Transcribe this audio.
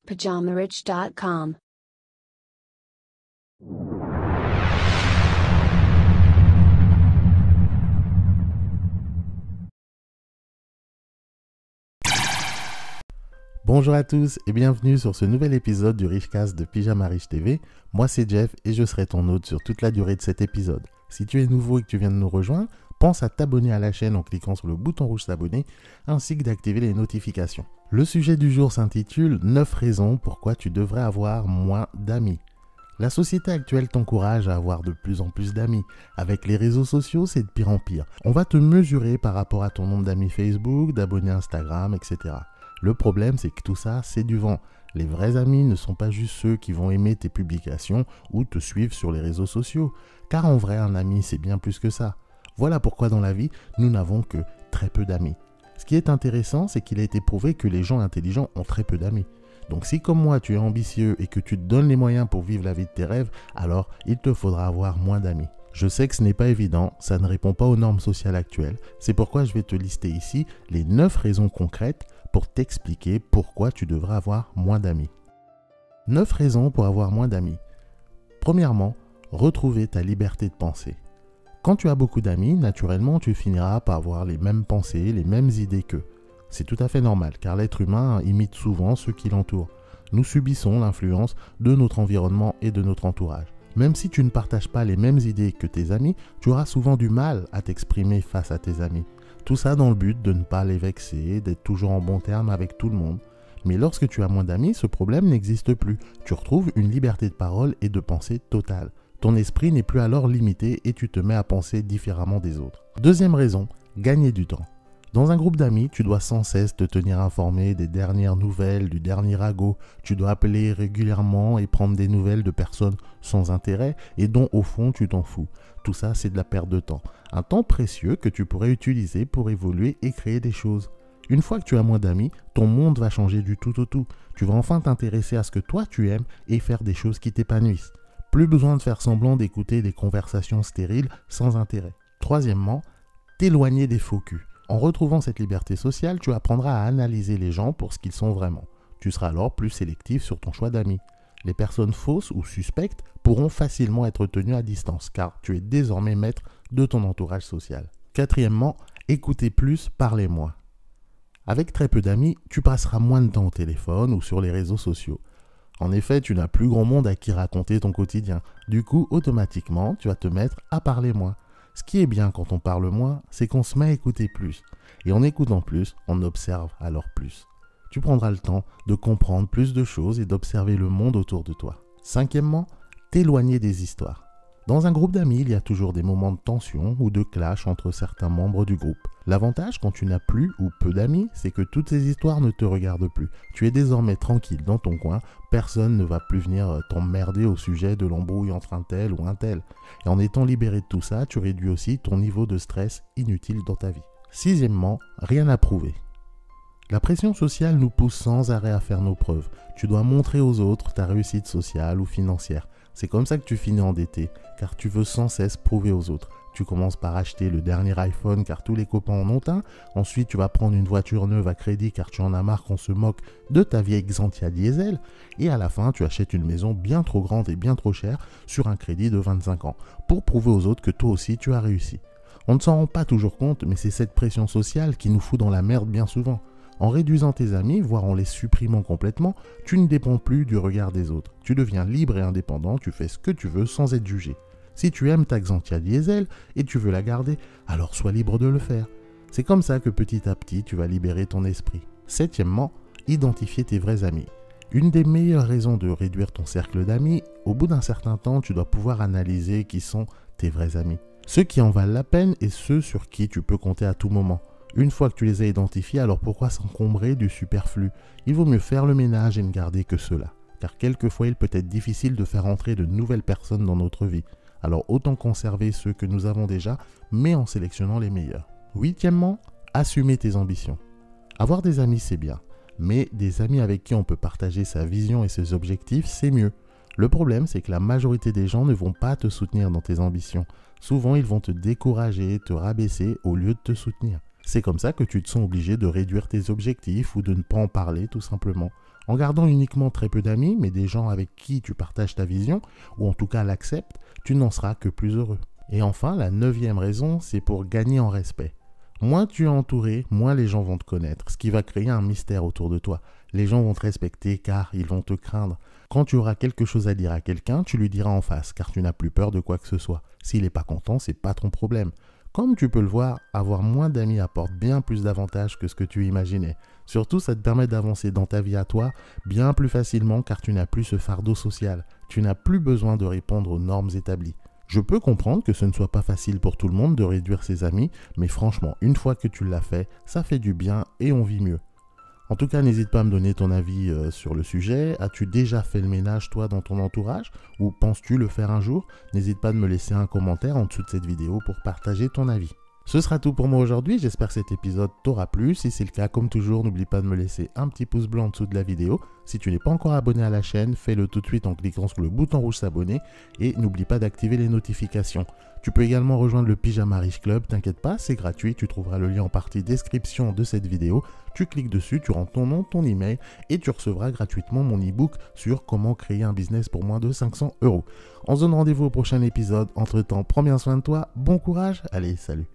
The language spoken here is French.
PajamaRich.com. Bonjour à tous et bienvenue sur ce nouvel épisode du Richcast de Pyjama Rich TV. Moi c'est Jeff et je serai ton hôte sur toute la durée de cet épisode. Si tu es nouveau et que tu viens de nous rejoindre, pense à t'abonner à la chaîne en cliquant sur le bouton rouge s'abonner ainsi que d'activer les notifications. Le sujet du jour s'intitule 9 raisons pourquoi tu devrais avoir moins d'amis. La société actuelle t'encourage à avoir de plus en plus d'amis. Avec les réseaux sociaux, c'est de pire en pire. On va te mesurer par rapport à ton nombre d'amis Facebook, d'abonnés Instagram, etc. Le problème, c'est que tout ça, c'est du vent. Les vrais amis ne sont pas juste ceux qui vont aimer tes publications ou te suivre sur les réseaux sociaux. Car en vrai, un ami, c'est bien plus que ça. Voilà pourquoi dans la vie, nous n'avons que très peu d'amis. Ce qui est intéressant, c'est qu'il a été prouvé que les gens intelligents ont très peu d'amis. Donc si comme moi, tu es ambitieux et que tu te donnes les moyens pour vivre la vie de tes rêves, alors il te faudra avoir moins d'amis. Je sais que ce n'est pas évident, ça ne répond pas aux normes sociales actuelles. C'est pourquoi je vais te lister ici les 9 raisons concrètes pour t'expliquer pourquoi tu devrais avoir moins d'amis. 9 raisons pour avoir moins d'amis. Premièrement, retrouver ta liberté de penser. Quand tu as beaucoup d'amis, naturellement, tu finiras par avoir les mêmes pensées, les mêmes idées qu'eux. C'est tout à fait normal, car l'être humain imite souvent ceux qui l'entourent. Nous subissons l'influence de notre environnement et de notre entourage. Même si tu ne partages pas les mêmes idées que tes amis, tu auras souvent du mal à t'exprimer face à tes amis. Tout ça dans le but de ne pas les vexer, d'être toujours en bon terme avec tout le monde. Mais lorsque tu as moins d'amis, ce problème n'existe plus. Tu retrouves une liberté de parole et de pensée totale. Ton esprit n'est plus alors limité et tu te mets à penser différemment des autres. Deuxième raison, gagner du temps. Dans un groupe d'amis, tu dois sans cesse te tenir informé des dernières nouvelles, du dernier ragot. Tu dois appeler régulièrement et prendre des nouvelles de personnes sans intérêt et dont au fond tu t'en fous. Tout ça, c'est de la perte de temps. Un temps précieux que tu pourrais utiliser pour évoluer et créer des choses. Une fois que tu as moins d'amis, ton monde va changer du tout au tout. Tu vas enfin t'intéresser à ce que toi tu aimes et faire des choses qui t'épanouissent. Plus besoin de faire semblant d'écouter des conversations stériles sans intérêt. Troisièmement, t'éloigner des faux culs. En retrouvant cette liberté sociale, tu apprendras à analyser les gens pour ce qu'ils sont vraiment. Tu seras alors plus sélectif sur ton choix d'amis. Les personnes fausses ou suspectes pourront facilement être tenues à distance car tu es désormais maître de ton entourage social. Quatrièmement, écoutez plus, parlez moins. Avec très peu d'amis, tu passeras moins de temps au téléphone ou sur les réseaux sociaux. En effet, tu n'as plus grand monde à qui raconter ton quotidien. Du coup, automatiquement, tu vas te mettre à parler moins. Ce qui est bien quand on parle moins, c'est qu'on se met à écouter plus. Et en écoutant plus, on observe alors plus. Tu prendras le temps de comprendre plus de choses et d'observer le monde autour de toi. Cinquièmement, t'éloigner des histoires. Dans un groupe d'amis, il y a toujours des moments de tension ou de clash entre certains membres du groupe. L'avantage quand tu n'as plus ou peu d'amis, c'est que toutes ces histoires ne te regardent plus. Tu es désormais tranquille dans ton coin, personne ne va plus venir t'emmerder au sujet de l'embrouille entre un tel ou un tel. Et en étant libéré de tout ça, tu réduis aussi ton niveau de stress inutile dans ta vie. Sixièmement, rien à prouver. La pression sociale nous pousse sans arrêt à faire nos preuves. Tu dois montrer aux autres ta réussite sociale ou financière. C'est comme ça que tu finis endetté, car tu veux sans cesse prouver aux autres. Tu commences par acheter le dernier iPhone car tous les copains en ont un. Ensuite, tu vas prendre une voiture neuve à crédit car tu en as marre qu'on se moque de ta vieille Xantia diesel. Et à la fin, tu achètes une maison bien trop grande et bien trop chère sur un crédit de 25 ans pour prouver aux autres que toi aussi tu as réussi. On ne s'en rend pas toujours compte, mais c'est cette pression sociale qui nous fout dans la merde bien souvent. En réduisant tes amis, voire en les supprimant complètement, tu ne dépends plus du regard des autres. Tu deviens libre et indépendant, tu fais ce que tu veux sans être jugé. Si tu aimes ta Xantia diesel et tu veux la garder, alors sois libre de le faire. C'est comme ça que petit à petit, tu vas libérer ton esprit. Septièmement, identifier tes vrais amis. Une des meilleures raisons de réduire ton cercle d'amis, au bout d'un certain temps, tu dois pouvoir analyser qui sont tes vrais amis. Ceux qui en valent la peine et ceux sur qui tu peux compter à tout moment. Une fois que tu les as identifiés, alors pourquoi s'encombrer du superflu? Il vaut mieux faire le ménage et ne garder que ceux-là. Car quelquefois, il peut être difficile de faire entrer de nouvelles personnes dans notre vie. Alors autant conserver ceux que nous avons déjà, mais en sélectionnant les meilleurs. Huitièmement, assumer tes ambitions. Avoir des amis, c'est bien. Mais des amis avec qui on peut partager sa vision et ses objectifs, c'est mieux. Le problème, c'est que la majorité des gens ne vont pas te soutenir dans tes ambitions. Souvent, ils vont te décourager, te rabaisser au lieu de te soutenir. C'est comme ça que tu te sens obligé de réduire tes objectifs ou de ne pas en parler tout simplement. En gardant uniquement très peu d'amis, mais des gens avec qui tu partages ta vision, ou en tout cas l'acceptent, tu n'en seras que plus heureux. Et enfin, la 9e raison, c'est pour gagner en respect. Moins tu es entouré, moins les gens vont te connaître, ce qui va créer un mystère autour de toi. Les gens vont te respecter car ils vont te craindre. Quand tu auras quelque chose à dire à quelqu'un, tu lui diras en face car tu n'as plus peur de quoi que ce soit. S'il n'est pas content, c'est pas ton problème. Comme tu peux le voir, avoir moins d'amis apporte bien plus d'avantages que ce que tu imaginais. Surtout, ça te permet d'avancer dans ta vie à toi bien plus facilement car tu n'as plus ce fardeau social. Tu n'as plus besoin de répondre aux normes établies. Je peux comprendre que ce ne soit pas facile pour tout le monde de réduire ses amis, mais franchement, une fois que tu l'as fait, ça fait du bien et on vit mieux. En tout cas, n'hésite pas à me donner ton avis sur le sujet. As-tu déjà fait le ménage, toi, dans ton entourage? Ou penses-tu le faire un jour? N'hésite pas à me laisser un commentaire en dessous de cette vidéo pour partager ton avis. Ce sera tout pour moi aujourd'hui, j'espère que cet épisode t'aura plu. Si c'est le cas, comme toujours, n'oublie pas de me laisser un petit pouce bleu en dessous de la vidéo. Si tu n'es pas encore abonné à la chaîne, fais-le tout de suite en cliquant sur le bouton rouge s'abonner et n'oublie pas d'activer les notifications. Tu peux également rejoindre le Pyjama Riche Club, t'inquiète pas, c'est gratuit, tu trouveras le lien en partie description de cette vidéo. Tu cliques dessus, tu rentres ton nom, ton email et tu recevras gratuitement mon e-book sur comment créer un business pour moins de 500 €. On se donne rendez-vous au prochain épisode. Entre temps, prends bien soin de toi, bon courage, allez, salut.